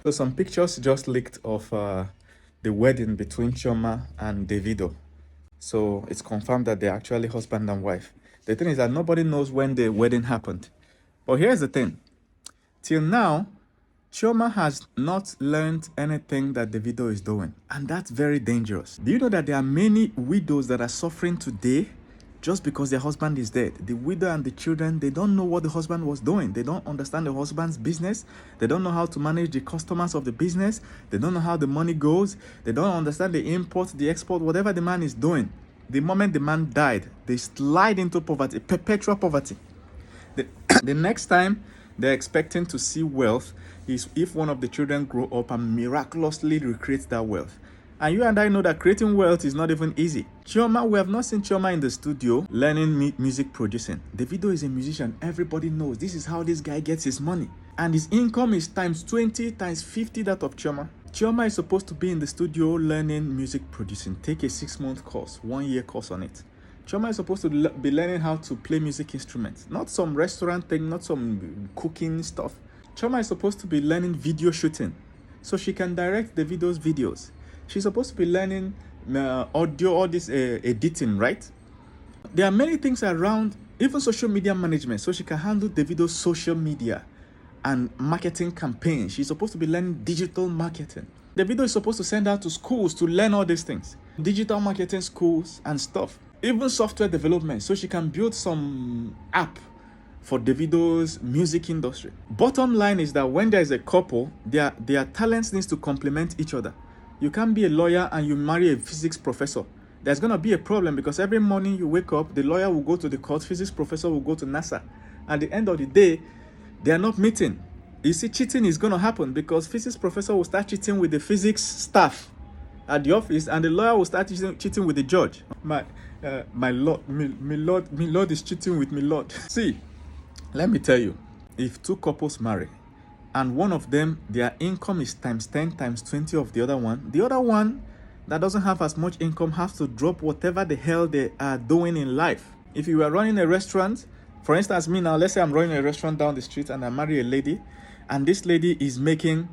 So some pictures just leaked of the wedding between Chioma and Davido. So it's confirmed that they're actually husband and wife. The thing is that nobody knows when the wedding happened. But here's the thing. Till now, Chioma has not learned anything that Davido is doing. And that's very dangerous. Do you know that there are many widows that are suffering today just because their husband is dead? The widow and the children, they don't know what the husband was doing. They don't understand the husband's business. They don't know how to manage the customers of the business. They don't know how the money goes. They don't understand the import, the export, whatever the man is doing. The moment the man died, they slide into poverty, perpetual poverty. The next time they're expecting to see wealth is if one of the children grow up and miraculously recreates that wealth. And you and I know that creating wealth is not even easy. Chioma, we have not seen Chioma in the studio learning music producing. Davido is a musician. Everybody knows this is how this guy gets his money. And his income is times 20, times 50 that of Chioma. Chioma is supposed to be in the studio learning music producing. Take a 6-month course, 1-year course on it. Chioma is supposed to be learning how to play music instruments. Not some restaurant thing, not some cooking stuff. Chioma is supposed to be learning video shooting so she can direct the videos. She's supposed to be learning audio, all this editing, right? There are many things around, even social media management, so she can handle Davido's social media and marketing campaigns. She's supposed to be learning digital marketing. Davido is supposed to send her to schools to learn all these things. Digital marketing schools and stuff. Even software development, so she can build some app for Davido's music industry. Bottom line is that when there is a couple, their talents needs to complement each other. You can't be a lawyer and you marry a physics professor. There's going to be a problem because every morning you wake up, the lawyer will go to the court, physics professor will go to NASA. At the end of the day, they are not meeting. You see, cheating is going to happen because physics professor will start cheating with the physics staff at the office, and the lawyer will start cheating with the judge. My lord is cheating with me lord. See, let me tell you, if two couples marry and one of them, their income is times 10, times 20 of the other one that doesn't have as much income has to drop whatever the hell they are doing in life. If you are running a restaurant, for instance, me now, let's say I'm running a restaurant down the street and I marry a lady, and this lady is making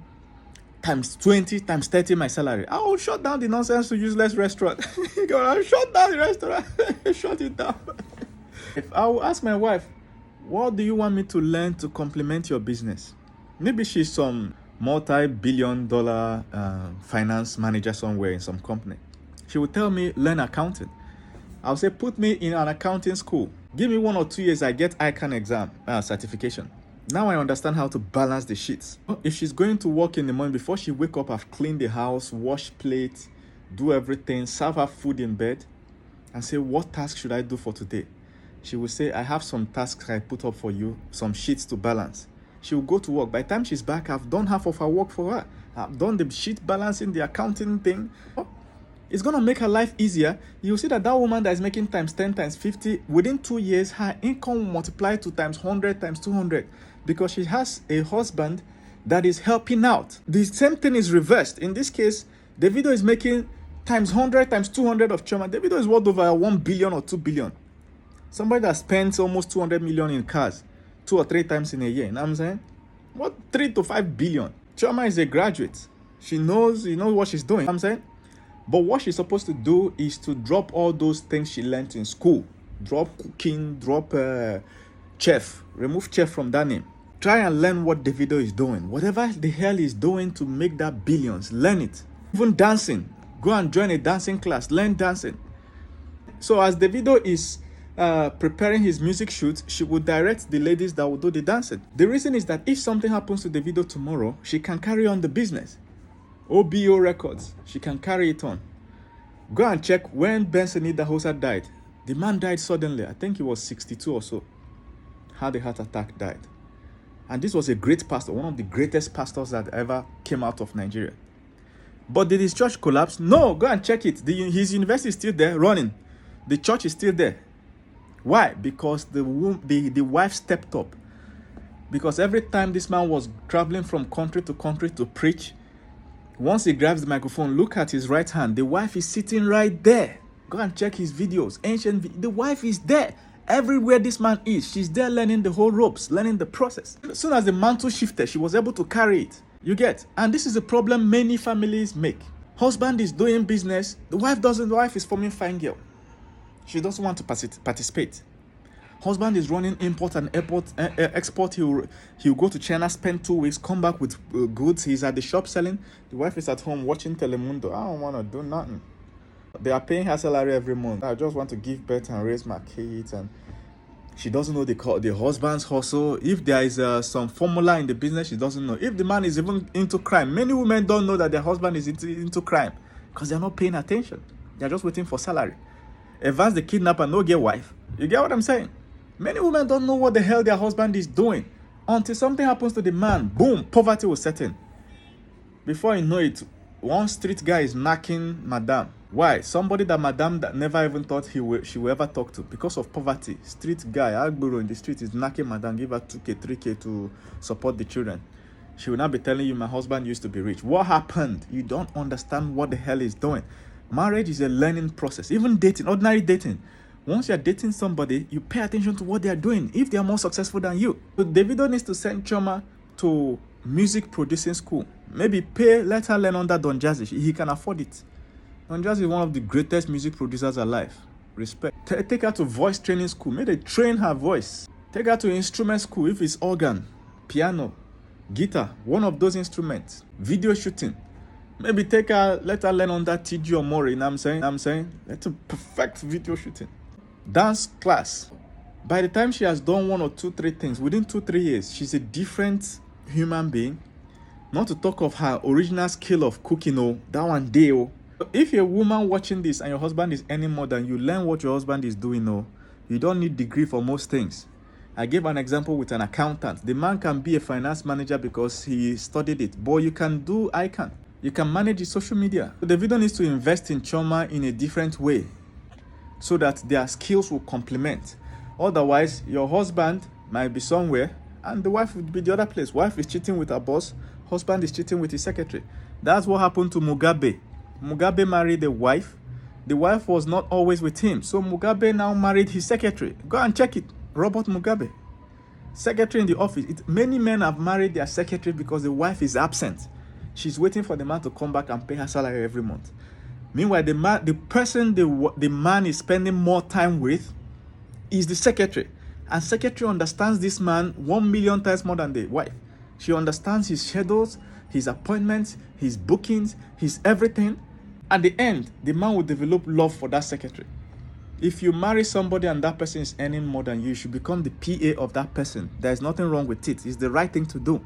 times 20, times 30 my salary. I will shut down the nonsense to useless restaurant. I'll shut down the restaurant. Shut it down. If I will ask my wife, what do you want me to learn to complement your business? Maybe she's some multi-billion-dollar finance manager somewhere in some company. She will tell me, learn accounting. I'll say, put me in an accounting school. Give me 1 or 2 years, I get ICANN exam certification. Now I understand how to balance the sheets. If she's going to work in the morning, before she wake up, I've cleaned the house, wash plates, do everything, serve her food in bed, and say, what task should I do for today? She will say, I have some tasks I put up for you, some sheets to balance. She will go to work. By the time she's back, I've done half of her work for her. I've done the sheet balancing, the accounting thing. It's going to make her life easier. You'll see that woman that is making times 10, times 50, within 2 years, her income will multiply to times 100, times 200. Because she has a husband that is helping out. The same thing is reversed. In this case, Davido is making times 100, times 200 of Chioma. Davido is worth over 1 billion or 2 billion. Somebody that spends almost 200 million in cars 2 or 3 times in a year. You know what I'm saying? What 3 to 5 billion? Chioma is a graduate. She knows what she's doing. You know what I'm saying? But what she's supposed to do is to drop all those things she learned in school. Drop cooking, drop chef. Remove chef from that name. Try and learn what Davido is doing. Whatever the hell he's doing to make that billions, learn it. Even dancing. Go and join a dancing class. Learn dancing. So as Davido is preparing his music shoot, she will direct the ladies that will do the dancing. The reason is that if something happens to Davido tomorrow, she can carry on the business. OBO Records, she can carry it on. Go and check when Benson Idahosa died. The man died suddenly. I think he was 62 or so. Had a heart attack, died. And this was a great pastor, one of the greatest pastors that ever came out of Nigeria. But did his church collapse? No, go and check it. His university is still there, running. The church is still there. Why? Because the wife stepped up. Because every time this man was traveling from country to country to preach, once he grabs the microphone, look at his right hand. The wife is sitting right there. Go and check his videos. The wife is there. Everywhere this man is, she's there learning the whole ropes, learning the process. As soon as the mantle shifted, she was able to carry it. You get? And this is a problem many families make. Husband is doing business, the wife is forming fine girl. She doesn't want to participate. Husband is running import and export. He'll go to China, spend 2 weeks, come back with goods. He's at the shop selling. The wife is at home watching Telemundo. I don't want to do nothing. They are paying her salary every month. I just want to give birth and raise my kids. And she doesn't know the husband's hustle. If there is some formula in the business, she doesn't know. If the man is even into crime, many women don't know that their husband is into crime because they're not paying attention. They're just waiting for salary. Advance the kidnapper, no get wife. You get what I'm saying? Many women don't know what the hell their husband is doing until something happens to the man. Boom, poverty will set in. Before you know it, one street guy is knocking madam. Why? Somebody that madam that never even thought she will ever talk to because of poverty. Street guy, Agboro in the street is knocking madam, give her 2K, 3K to support the children. She will not be telling you, my husband used to be rich. What happened? You don't understand what the hell he's doing. Marriage is a learning process. Even dating, ordinary dating. Once you're dating somebody, you pay attention to what they're doing if they're more successful than you. So Davido needs to send Chioma to music producing school. Maybe let her learn under Don Jazzy. He can afford it. Don Jazzy is one of the greatest music producers alive. Respect. Take her to voice training school. Maybe they train her voice. Take her to instrument school if it's organ, piano, guitar, one of those instruments. Video shooting. Maybe let her learn under TG or Mori, you know what I'm saying? Let her perfect video shooting. Dance class. By the time she has done 1 or 2, 3 things, within 2, 3 years, she's a different human being. Not to talk of her original skill of cooking, that one day. If you're a woman watching this and your husband is earning more than you, learn what your husband is doing. You don't need degree for most things. I gave an example with an accountant. The man can be a finance manager because he studied it, but you can do ICANN. You can manage the social media. So Davido needs to invest in Chioma in a different way so that their skills will complement. Otherwise, your husband might be somewhere and the wife would be the other place. Wife is cheating with her boss. Husband is cheating with his secretary. That's what happened to Mugabe. Mugabe married a wife. The wife was not always with him. So Mugabe now married his secretary. Go and check it. Robert Mugabe. Secretary in the office. Many men have married their secretary because the wife is absent. She's waiting for the man to come back and pay her salary every month. Meanwhile, the man is spending more time with is the secretary. And secretary understands this man 1 million times more than the wife. She understands his schedules, his appointments, his bookings, his everything. At the end, the man will develop love for that secretary. If you marry somebody and that person is earning more than you, you should become the PA of that person. There's nothing wrong with it. It's the right thing to do.